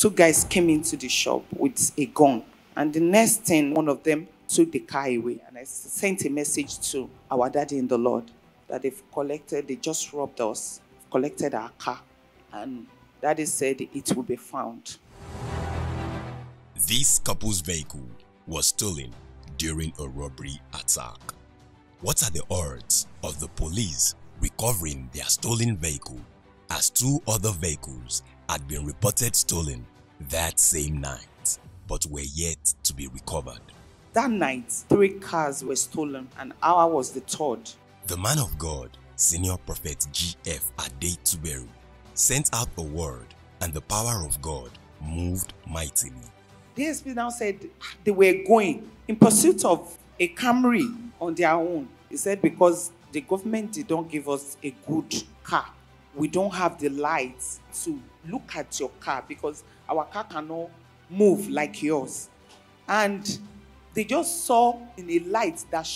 two guys came into the shop with a gun. And the next thing, one of them took the car away. And I sent a message to our daddy in the Lord that they just robbed us, collected our car. And daddy said it will be found. This couple's vehicle was stolen during a robbery attack. What are the odds of the police recovering their stolen vehicle, as two other vehicles had been reported stolen that same night but were yet to be recovered? That night, 3 cars were stolen and ours was the third. The man of God, Senior Prophet GF Adetuberu, sent out a word, and the power of God moved mightily. The DSP now said they were going in pursuit of a Camry on their own. He said because the government did not give us a good car. We don't have the lights to look at your car because our car cannot move like yours. And they just saw in a light that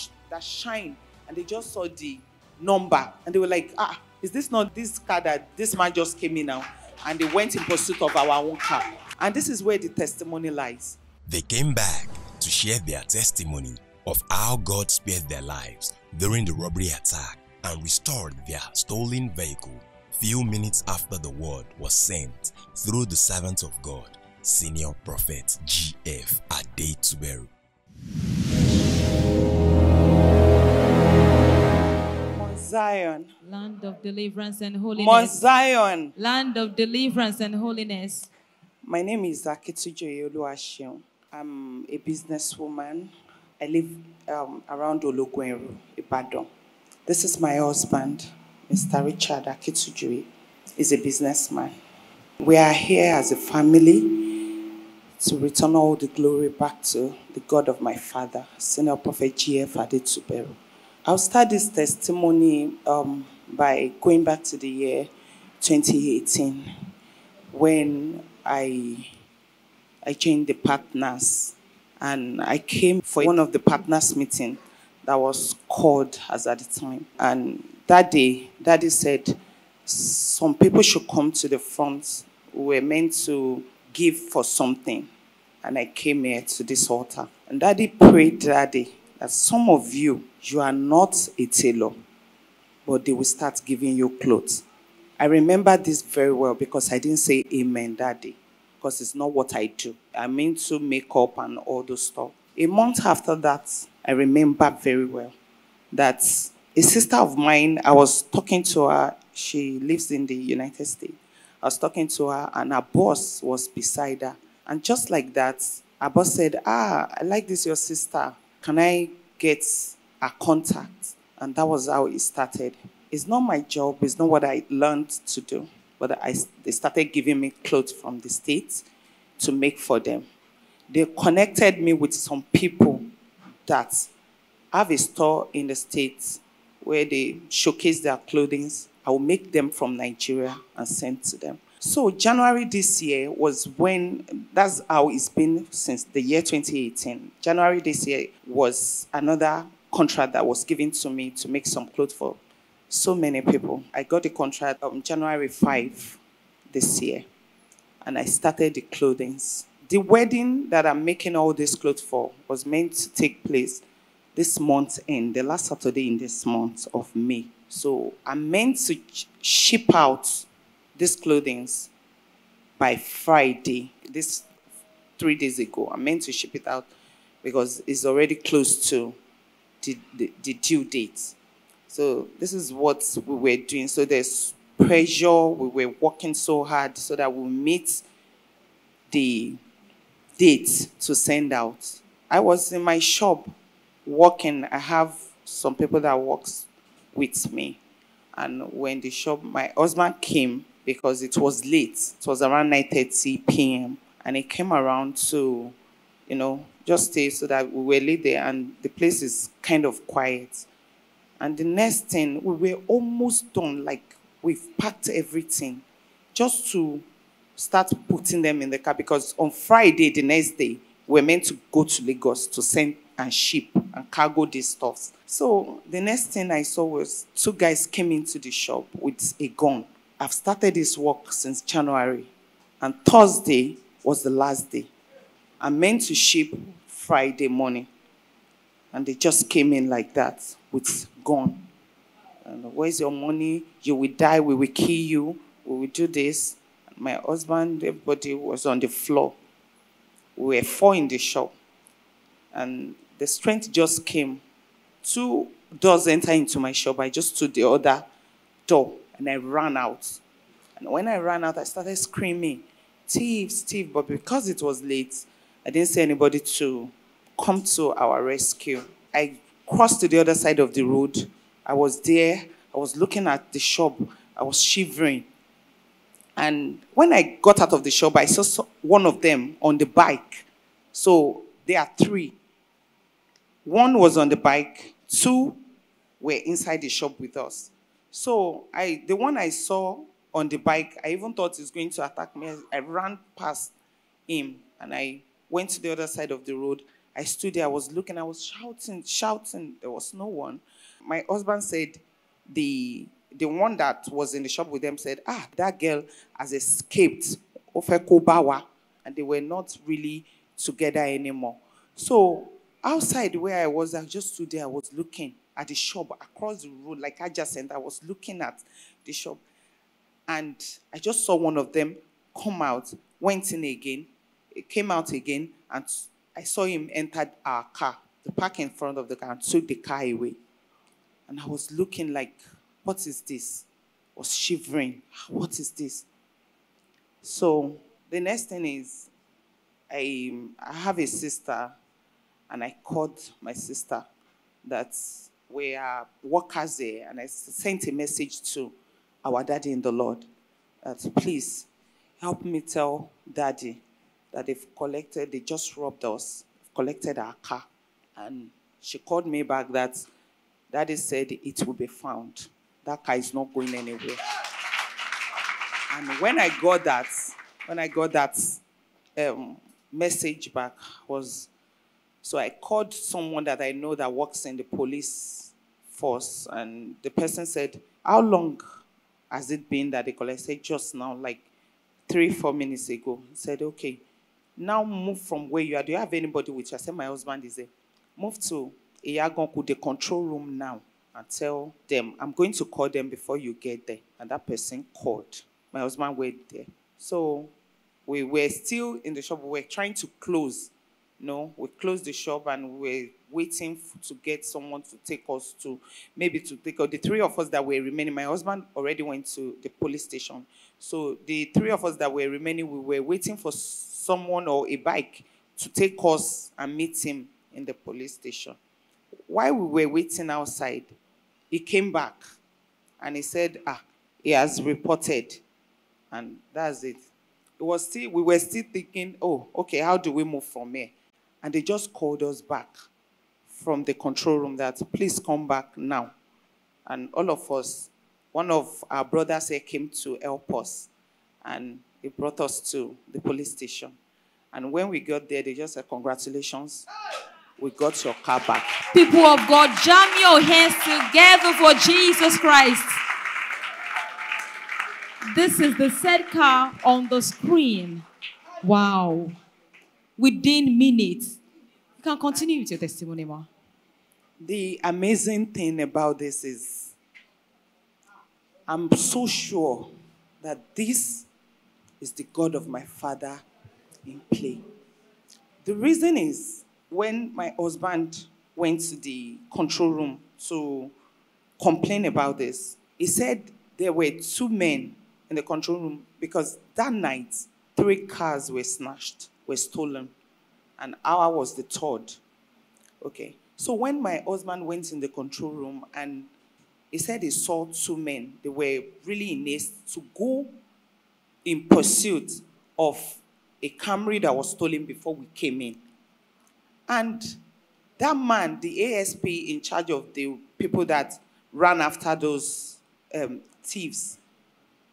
shine, and they just saw the number, and they were like, is this not this car that this man just came in now? And they went in pursuit of our own car. And this is where the testimony lies. They came back to share their testimony of how God spared their lives during the robbery attack and restored their stolen vehicle few minutes after the word was sent through the servant of God, Senior Prophet GF Adetuberu. Mount Zion, land of deliverance and holiness. Mount Zion, land of deliverance and holiness. My name is Akintujoye. I'm a businesswoman. I live around Ologwenru, Ibadan. This is my husband, Mr. Richard Akintujoye. He's a businessman. We are here as a family to return all the glory back to the God of my father, Senior Prophet GF Adetuberu. I'll start this testimony by going back to the year 2018 when I joined the partners, and I came for one of the partners meeting that was called as at the time. And that day, Daddy said some people should come to the front. We were meant to give for something. And I came here to this altar. And Daddy prayed that day that some of you are not a tailor, but they will start giving you clothes. I remember this very well because I didn't say amen that day, because it's not what I do. I'm into makeup and all those stuff. A month after that, I remember very well that a sister of mine, I was talking to her. She lives in the United States. I was talking to her, and her boss was beside her. And just like that, her boss said, I like this, your sister. Can I get a contact? And that was how it started. It's not my job. It's not what I learned to do. But they started giving me clothes from the States to make for them. They connected me with some people that have a store in the States where they showcase their clothing. I will make them from Nigeria and send to them. So January this year was when, that's how it's been since the year 2018. January this year was another contract that was given to me to make some clothes for so many people. I got the contract on January 5 this year, and I started the clothing. The wedding that I'm making all these clothes for was meant to take place this month the last Saturday in this month of May. So I'm meant to ship out these clothing by Friday. This 3 days ago, I'm meant to ship it out because it's already close to the due date. So this is what we were doing. So there's pressure. We were working so hard so that we'll meet the date to send out. I was in my shop working. I have some people that works with me. And when the shop, my husband came because it was late. It was around 9:30 p.m. And he came around to, just stay so that we were late there and the place is kind of quiet. And the next thing, we were almost done, like we've packed everything just to start putting them in the car because on Friday, the next day, we're meant to go to Lagos to send and ship and cargo these stuffs. So the next thing I saw was 2 guys came into the shop with a gun. I've started this work since January. And Thursday, was the last day. I meant to ship Friday morning. And they just came in like that with gun. And where's your money? You will die. We will kill you. We will do this. And my husband, everybody was on the floor. We were 4 in the shop. And the strength just came. 2 doors enter into my shop. I just stood the other door and I ran out. And when I ran out, I started screaming, thieves, thief. But because it was late, I didn't see anybody to come to our rescue. I crossed to the other side of the road. I was there. I was looking at the shop. I was shivering. And when I got out of the shop, I saw one of them on the bike. So there are 3. 1 was on the bike. 2 were inside the shop with us. So the one I saw on the bike, I even thought he was going to attack me. I ran past him and I went to the other side of the road. I stood there, I was looking, I was shouting. There was no one. My husband said, the one that was in the shop with them said, that girl has escaped Ofekobawa, and they were not really together anymore. So outside where I was, I just stood there, I was looking at the shop across the road, like adjacent. I was looking at the shop. And I just saw one of them come out, went in again, it came out again, and I saw him enter our car, the park in front of the car, and took the car away. And I was looking like, what is this? I was shivering. What is this? So the next thing is, I have a sister, and I called my sister that we are workers there, and I sent a message to our daddy in the Lord that please help me tell daddy that they just robbed us, collected our car. And she called me back that daddy said it will be found. That car is not going anywhere. And when I got that message back so I called someone that I know that works in the police force, and the person said, how long has it been that they collected? Just now, like 3-4 minutes ago. He said, okay, now move from where you are. Do you have anybody with you? I said, my husband is there. Move to Iyagonku, the control room now, and tell them, I'm going to call them before you get there. And that person called. My husband went there. So we were still in the shop. We were trying to close. We closed the shop and we were waiting to get someone to take us to, maybe to take us. The 3 of us that were remaining, my husband already went to the police station. So the 3 of us that were remaining, we were waiting for someone or a bike to take us and meet him in the police station. While we were waiting outside, he came back and he said, he has reported. And that's it. We were still thinking, oh, okay, how do we move from here? And they just called us back from the control room that, please come back now. And all of us, one of our brothers here came to help us. And he brought us to the police station. And when we got there, they just said, congratulations, we got your car back. People of God, jam your hands together for Jesus Christ. This is the said car on the screen. Wow. Within minutes. You can continue with your testimony, Ma. The amazing thing about this is, I'm so sure that this is the God of my father in play. The reason is, when my husband went to the control room to complain about this, he said there were 2 men in the control room because that night, 3 cars were snatched, were stolen, and ours was the 3rd. Okay. So when my husband went in the control room and he said he saw 2 men, they were really in haste to go in pursuit of a Camry that was stolen before we came in. And that man, the ASP in charge of the people that ran after those thieves,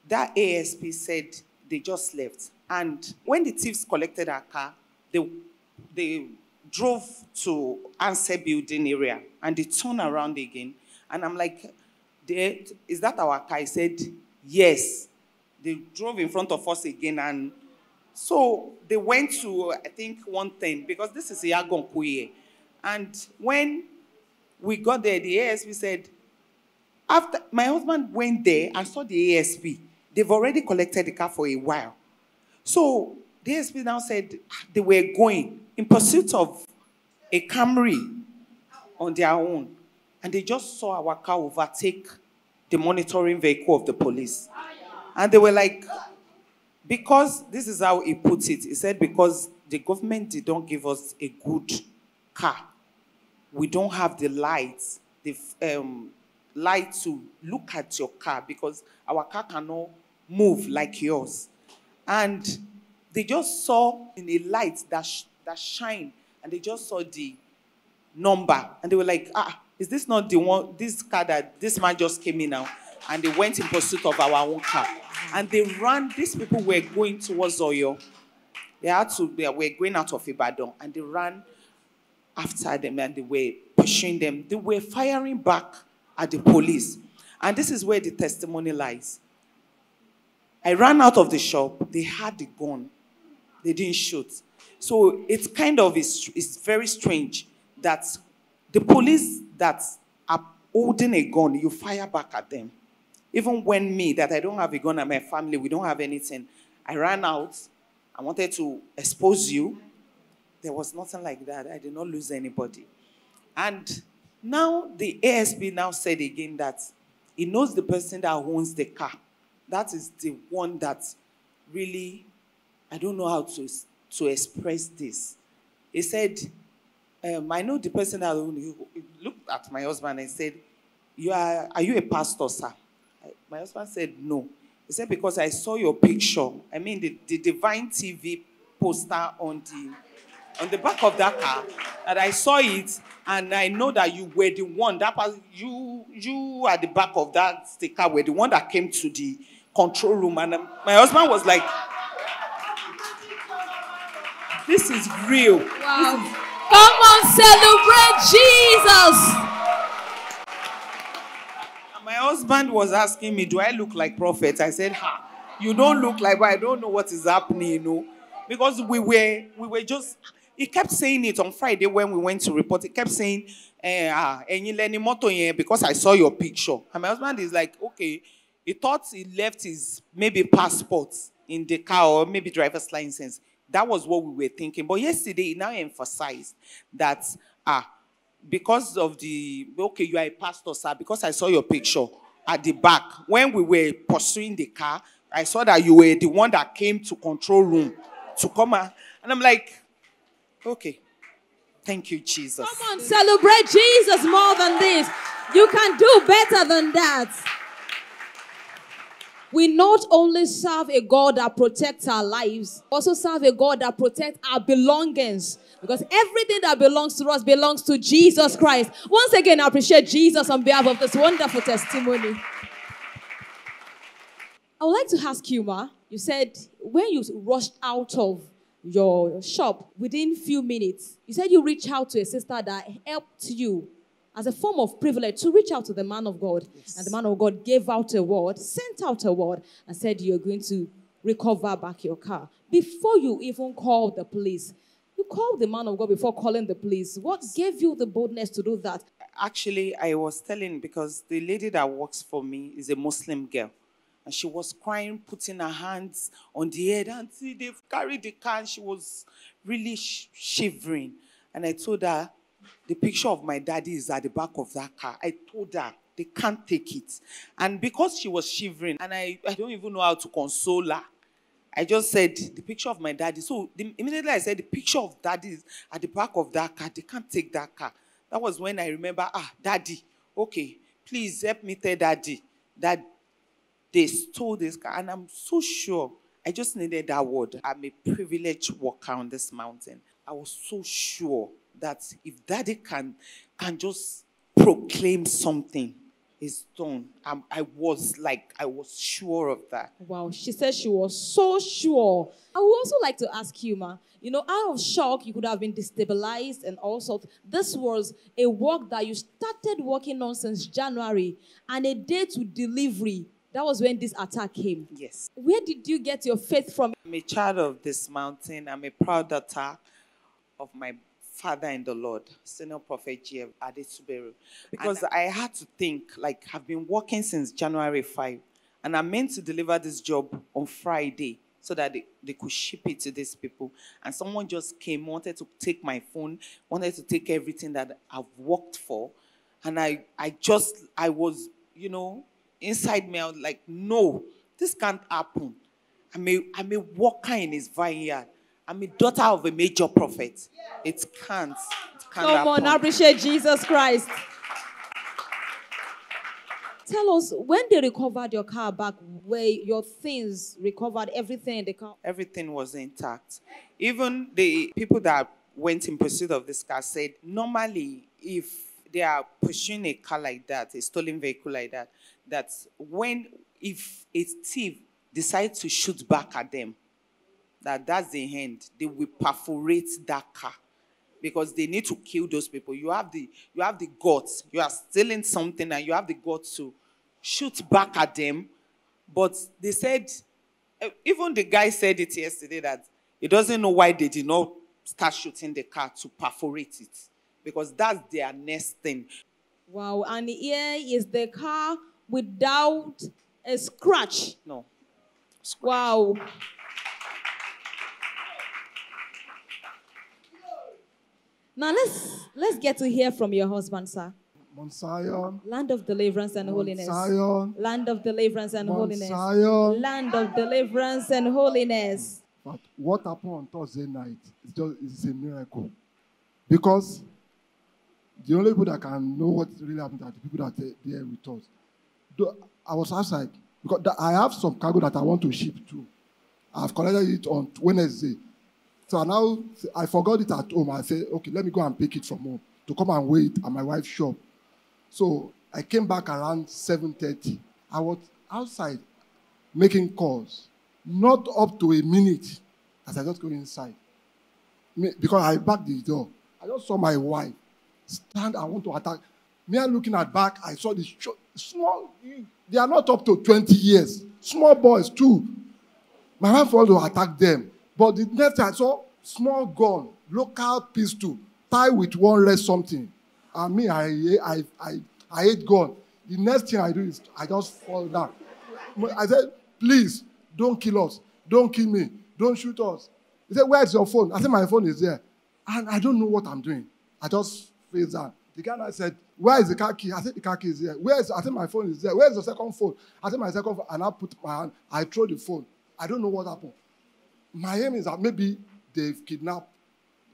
that ASP said they just left. And when the thieves collected our car, they drove to Answer building area and they turned around again. And I'm like, is that our car? He said, yes. They drove in front of us again and So they went to, I think, 110, because this is Yagonkuye. And when we got there, the ASP said, after my husband went there and saw the ASP, they've already collected the car for a while. So the ASP now said they were going in pursuit of a Camry on their own. And they just saw our car overtake the monitoring vehicle of the police. And they were like, because, this is how he put it. He said, because the government did not give us a good car. We don't have the lights, the light to look at your car, because our car cannot move like yours. And they just saw in a light that shine, and they just saw the number, and they were like, is this not the one, this car that this man just came in now? And they went in pursuit of our own car. And they ran, these people were going towards Oyo. They were going out of Ibadan, and they ran after them, and they were pushing them. They were firing back at the police. And this is where the testimony lies. I ran out of the shop. They had the gun. They didn't shoot. So it's kind of, it's very strange that the police that are holding a gun, you fire back at them. Even when me, that I don't have a gun, and my family, we don't have anything, I ran out. I wanted to expose you. There was nothing like that. I did not lose anybody. And now the ASP now said again that he knows the person that owns the car. That is the one that really, I don't know how to express this. He said, I know the person that owns it. He looked at my husband and said, are you a pastor, sir? My husband said, no. He said, because I saw your picture. I mean, the Divine TV poster on the back of that car, and I saw it, and I know that you were the one, you at the back of that sticker were the one that came to the control room. And my husband was like, this is real. Wow. Come on, celebrate Jesus. My husband was asking me, do I look like prophet? I said, you don't look like, but I don't know what is happening, you know. Because we were just, he kept saying it on Friday when we went to report. He kept saying, because I saw your picture. And my husband is like, okay. He thought he left his maybe passport in the car, or maybe driver's license. That was what we were thinking. But yesterday, he now emphasized that, because of okay, you are a pastor, sir, because I saw your picture at the back. When we were pursuing the car, I saw that you were the one that came to control room to come out. And I'm like, okay, thank you, Jesus. Come on, celebrate Jesus more than this. You can do better than that. We not only serve a God that protects our lives, also serve a God that protects our belongings. Because everything that belongs to us belongs to Jesus Christ. Once again, I appreciate Jesus on behalf of this wonderful testimony. I would like to ask you, Ma, you said when you rushed out of your shop within few minutes, you said you reached out to a sister that helped you as a form of privilege to reach out to the man of God. Yes. And the man of God gave out a word, sent out a word, and said you're going to recover back your car. Before you even called the police, you called the man of God before calling the police. What gave you the boldness to do that? Actually, I was telling, because the lady that works for me is a Muslim girl. And she was crying, putting her hands on the head. And see, they've carried the car, and she was really shivering. And I told her, the picture of my daddy is at the back of that car. I told her, they can't take it. And because she was shivering, and I don't even know how to console her, I just said, the picture of my daddy. So immediately I said, the picture of daddy is at the back of that car. They can't take that car. That was when I remember, daddy, okay, please help me tell daddy that they stole this car. And I'm so sure, I just needed that word. I'm a privileged worker on this mountain. I was so sure that if daddy can just proclaim something, it's done. I was sure of that. Wow, she said she was so sure. I would also like to ask you, Ma, out of shock, you could have been destabilized and all sorts. This was a work that you started working on since January, and a day to delivery That was when this attack came. Yes. Where did you get your faith from? I'm a child of this mountain. I'm a proud daughter of my father in the Lord, Senior Prophet GF Adetuberu. Because I had to think, like, I've been working since January 5, and I'm meant to deliver this job on Friday so that they could ship it to these people. And someone just came, wanted to take my phone, wanted to take everything that I've worked for. And I was, inside me, I was like, no, this can't happen. I'm a worker in his vineyard. I'm a daughter of a major prophet. It can't Come happen. on, appreciate Jesus Christ. Tell us, when they recovered your car back, where your things recovered, everything in the car? Everything was intact. Even the people that went in pursuit of this car said, normally, if they are pursuing a car like that, a stolen vehicle like that, if a thief decides to shoot back at them, that's the end. They will perforate that car because they need to kill those people. You have the guts. You are stealing something and you have the guts to shoot back at them. But they said, even the guy said it yesterday, that he doesn't know why they did not start shooting the car to perforate it, because that's their next thing. Wow, and here is the car without a scratch. No. Scratch. Wow. Now let's get to hear from your husband, sir. Mount Zion. Land of deliverance and holiness. Zion. Land of deliverance and holiness. Zion. Land of deliverance and holiness. But what happened on Thursday night is a miracle. Because the only people that can know what really happened are the people that are there with us. Though I was outside, because I have some cargo that I want to ship too. I've collected it on Wednesday. So now I forgot it at home. I said, okay, let me go and pick it from home to come and wait at my wife's shop. So I came back around 7:30. I was outside making calls, not up to a minute as I just go inside. Because I backed the door. I just saw my wife stand. I want to attack. Me looking at back, I saw this small, they are not up to 20 years. Small boys too. My wife wanted to attack them. But the next time I saw small gun, local pistol, tied with one red something. And me, I hate gun. The next thing I do is I just fall down. I said, please, don't kill us. Don't kill me. Don't shoot us. He said, where's your phone? I said, my phone is there. And I don't know what I'm doing. I just face down. The guy said, where is the car key? I said, the car key is there. I said, my phone is there. Where's the second phone? I said, my second phone. And I put my hand. I throw the phone. I don't know what happened. My aim is that maybe they've kidnapped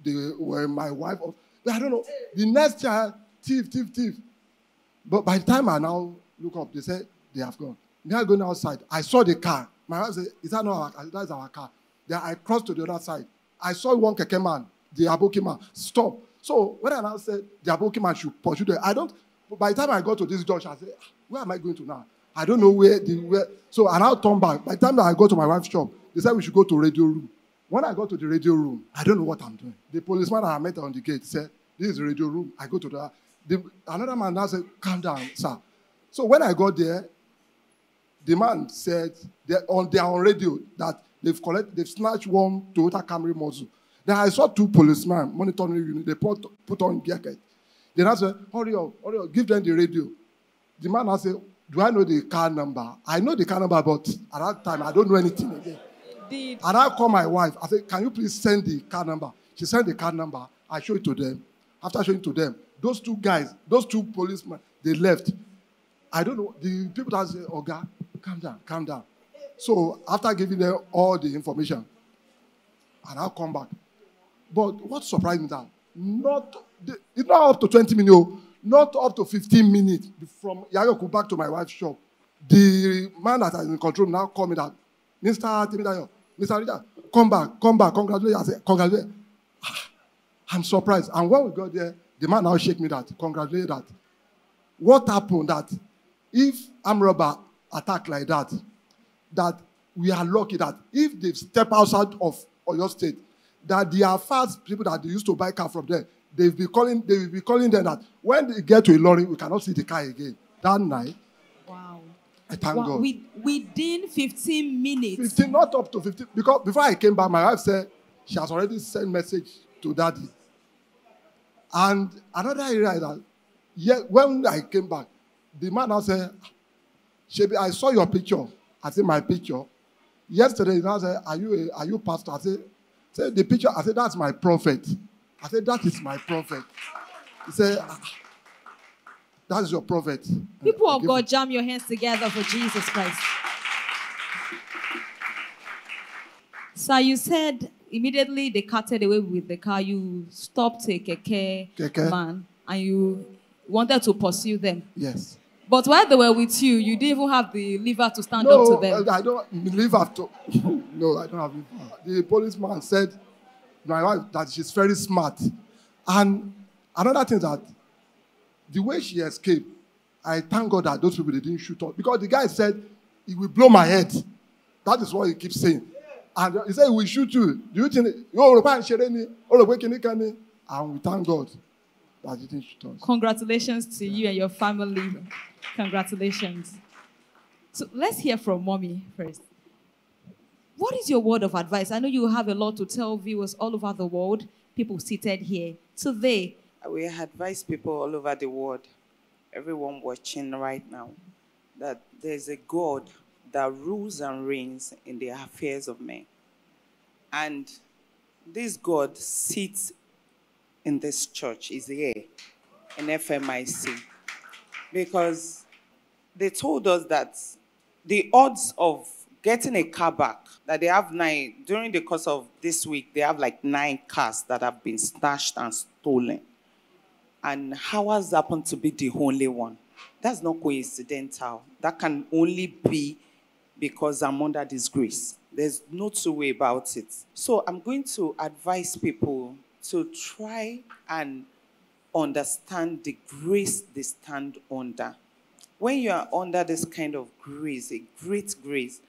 my wife. But I don't know. The next child, thief. But by the time I now look up, they said they have gone. They are going outside. I saw the car. My wife said, is that not our car? That is our car. Then I crossed to the other side. I saw one keke man, the Aboki man, stop. So when I now said the Aboki man should pursue them, by the time I got to this junction, I said, where am I going to now? I don't know where. So I now turned back. By the time I go to my wife's shop, they said we should go to radio room. When I got to the radio room, I don't know what I'm doing. The policeman I met on the gate said, this is the radio room. I go to another man now said, calm down, sir. So when I got there, the man said they're on radio that they've snatched one Toyota Camry Mozu. Then I saw two policemen monitoring unit. They put on jacket. Then I said, hurry up, give them the radio. The man now said, do I know the car number? I know the car number, but at that time, I don't know anything again. And I called my wife. I said, can you please send the car number? She sent the car number. I showed it to them. After showing it to them, those two guys, those two policemen, they left. I don't know. The people that say, oh, God, calm down. So after giving them all the information, and I'll come back. But what surprised me that it's not up to 20 minutes, not up to 15 minutes from Yayoku back to my wife's shop. The man that is in control now called me that, Mr. Richard, come back, congratulations. I said, congratulations. I'm surprised. And when we got there, the man now shake me that, congratulations that. What happened that if armed robber attack like that we are lucky that if they step outside of Oyo State, that they are fast people that they used to buy car from there, they will be calling them that when they get to Ilorin, we cannot see the car again. That night. Wow. I thank God. Within 15 minutes. 15, not up to 15. Because before I came back, my wife said she has already sent message to daddy. And another area is that, when I came back, the man now said, Shebi, I saw your picture. I said, my picture. Yesterday, he now said, are you pastor? I said, the picture. I said, that's my prophet. I said, that is my prophet. He said, that's your prophet. People of God, jam your hands together for Jesus Christ. So you said immediately they carted away with the car. You stopped a keke man and you wanted to pursue them. Yes. But while they were with you, you didn't even have the liver to stand up to them. No, I don't liver to. No, I don't have liver. The policeman said, my wife, that she's very smart. And another thing that the way she escaped, I thank God that those people, they didn't shoot her. Because the guy said, he will blow my head. That is what he keeps saying. And he said, he will shoot you. Do you think, and we thank God that he didn't shoot us. Congratulations to you and your family. Congratulations. So let's hear from Mommy first. What is your word of advice? I know you have a lot to tell viewers all over the world, people seated here. Today, we advise people all over the world, everyone watching right now, that there's a God that rules and reigns in the affairs of men. And this God sits in this church, is here, in FMIC. Because they told us that the odds of getting a car back, that they have 9, during the course of this week, they have like 9 cars that have been snatched and stolen. And ours happened to be the only one. That's not coincidental. That can only be because I'm under this grace. There's no two way about it. So I'm going to advise people to try and understand the grace they stand under. When you are under this kind of grace, a great grace,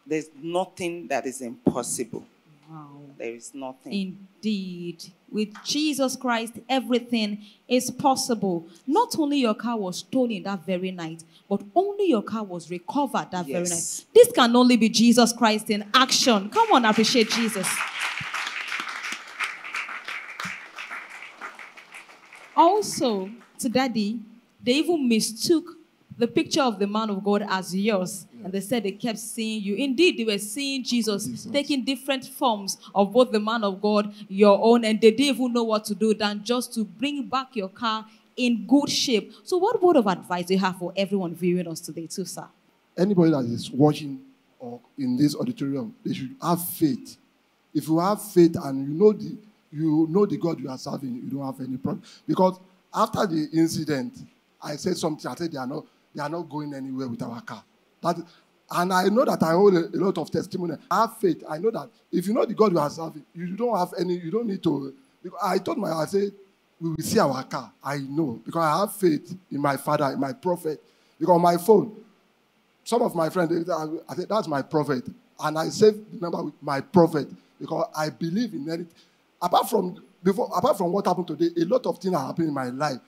there's nothing that is impossible. wow. There is nothing. Indeed. With Jesus Christ, everything is possible. Not only your car was stolen that very night, but only your car was recovered that very night. This can only be Jesus Christ in action. Come on, appreciate Jesus. Also, to Daddy, they even mistook the picture of the man of God as yours. Yeah. And they said they kept seeing you. Indeed, they were seeing Jesus taking different forms of both the man of God, your own, and they didn't even know what to do than just to bring back your car in good shape. So what word of advice do you have for everyone viewing us today too, sir? Anybody that is watching or in this auditorium, they should have faith. If you have faith and you know the God you are serving, you don't have any problem. Because after the incident, I said something. I said they are not going anywhere with our car. And I know that I hold a lot of testimony. I have faith. I know that if you know the God you are serving, you don't need to. Because I told I said, we will see our car. I know. Because I have faith in my Father, in my prophet. Because on my phone, some of my friends, I said, that's my prophet. And I saved the number with my prophet. Because I believe in anything. Apart from what happened today, a lot of things are happening in my life.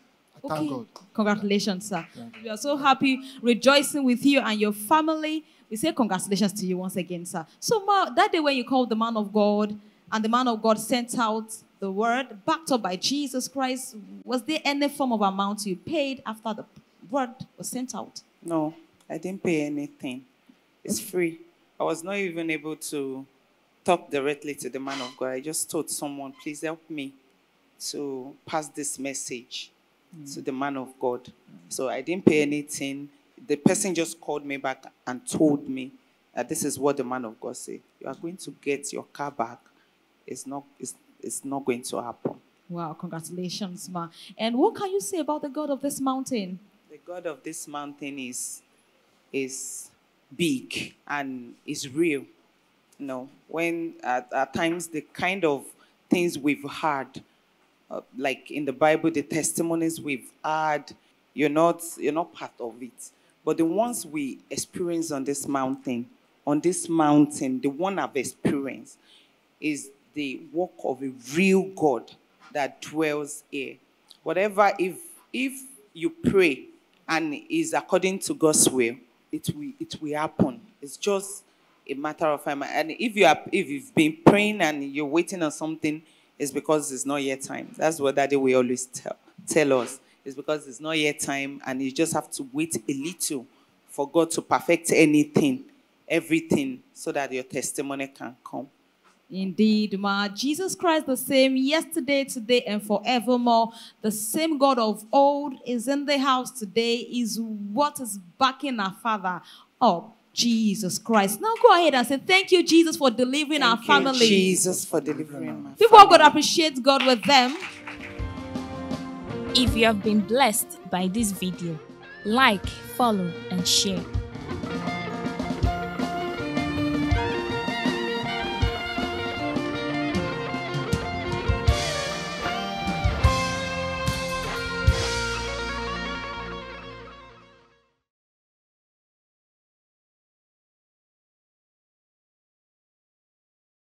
Thank God. Congratulations, sir. We are so happy, rejoicing with you and your family. We say congratulations to you once again, sir. So, Ma, that day when you called the man of God, and the man of God sent out the word, backed up by Jesus Christ, was there any form of amount you paid after the word was sent out? No, I didn't pay anything. It's free. I was not even able to talk directly to the man of God. I just told someone, please help me to pass this message to the man of God. So I didn't pay anything. The person just called me back and told me that this is what the man of God said. You are going to get your car back. It's not going to happen. Wow, congratulations, Ma. And what can you say about the God of this mountain? The God of this mountain is big and is real. You know, when at times the kind of things we've heard, like in the Bible, the testimonies we've had, you're not part of it. But the ones we experience on this mountain, the one I've experienced is the work of a real God that dwells here. Whatever, if you pray and is according to God's will, it will happen. It's just a matter of time. And if you've been praying and you're waiting on something, it's because it's not yet time. That's what Daddy will always tell us. It's because it's not yet time, and you just have to wait a little for God to perfect everything, so that your testimony can come. Indeed, ma. Jesus Christ the same yesterday, today, and forevermore. The same God of old is in the house today, is what is backing our Father up. Jesus Christ. Now go ahead and say, thank you, Jesus, for delivering our family. Thank you, Jesus, for delivering my People family. of God, appreciate God with them. If you have been blessed by this video, like, follow, and share.